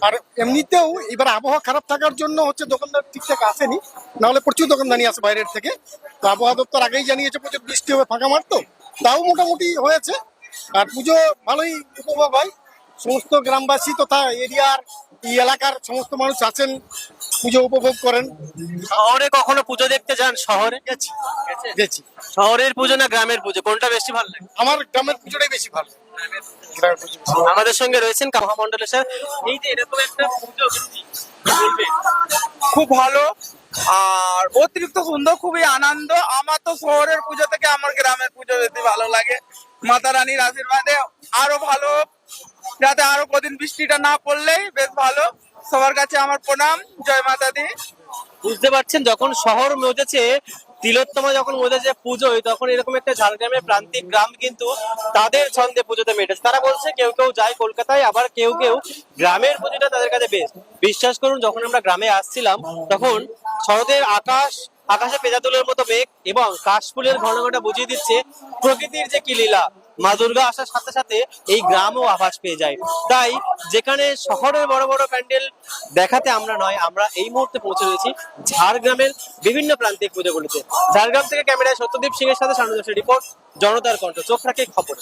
আর এমনিতেও এবার আবহাওয়া খারাপ থাকার জন্য হচ্ছে দোকানদার ঠিকঠাক আসেনি, নাহলে প্রচুর দোকানদানি আসে বাইরের থেকে। তো আবহাওয়া দপ্তর আগেই জানিয়েছে প্রচুর বৃষ্টি হবে, ফাঁকা মাঠ তো, তাও মোটামুটি হয়েছে। আর পুজো ভালোই উপভোগ হয়, সমস্ত গ্রামবাসী তথা এরিয়ার এই এলাকার সমস্ত মানুষ আছেন, পুজো উপভোগ করেন। শহরে কখনো পুজো দেখতে যান? শহরে গেছি গেছি। শহরের পুজো না গ্রামের পুজো, কোনটা বেশি ভালো লাগে? আমার গ্রামের পুজোটাই বেশি ভালো। গ্রামের পুজো বেশি ভালো। আমাদের সঙ্গে রয়েছেন মহামন্ডলের স্যার। এই যে এরকম একটা পুজো কি বলবে? খুব ভালো আর অতিরিক্ত সুন্দর, খুবই আনন্দ। আমার তো শহরের পুজো থেকে আমার গ্রামের পুজো বেশি ভালো লাগে। মাতা রানীর আশীর্বাদে আরো ভালো, যাতে আরো কদিন বৃষ্টিটা না পড়লেই বেশ ভালো। সবার কাছে আমার প্রণাম, জয় মাতা দি। বুঝতে পারছেন, যখন শহর মজেছে, তিলোত্তমা যখন মজেছে পুজোয়, তখন এরকম একটা ঝাড়গ্রামের প্রান্তিক গ্রাম কিন্তু তাদের ছন্দে পুজোতে মেটেছে। তারা বলছে কেউ কেউ যায় কলকাতায়, আবার কেউ কেউ গ্রামের পুজোটা তাদের কাছে বেস্ট। বিশ্বাস করুন, যখন আমরা গ্রামে আসছিলাম তখন শরতের আকাশে পেঁজাতুলের মতো মেঘ এবং কাশফুলের ঘন ঘটা বুঝিয়ে দিচ্ছে প্রকৃতির যে কি লীলা। মা দুর্গা আসার সাথে সাথে এই গ্রামও আভাস পেয়ে যায়। তাই যেখানে শহরের বড় বড় প্যান্ডেল দেখাতে আমরা নয়, আমরা এই মুহূর্তে পৌঁছে রয়েছি ঝাড়গ্রামের বিভিন্ন প্রান্তিক পুজোগুলিতে। ঝাড়গ্রাম থেকে ক্যামেরায় সত্যদীপ সিং এর সাথে শানু দাসের রিপোর্ট, জনতার কণ্ঠ। চোখ রাখে খবর।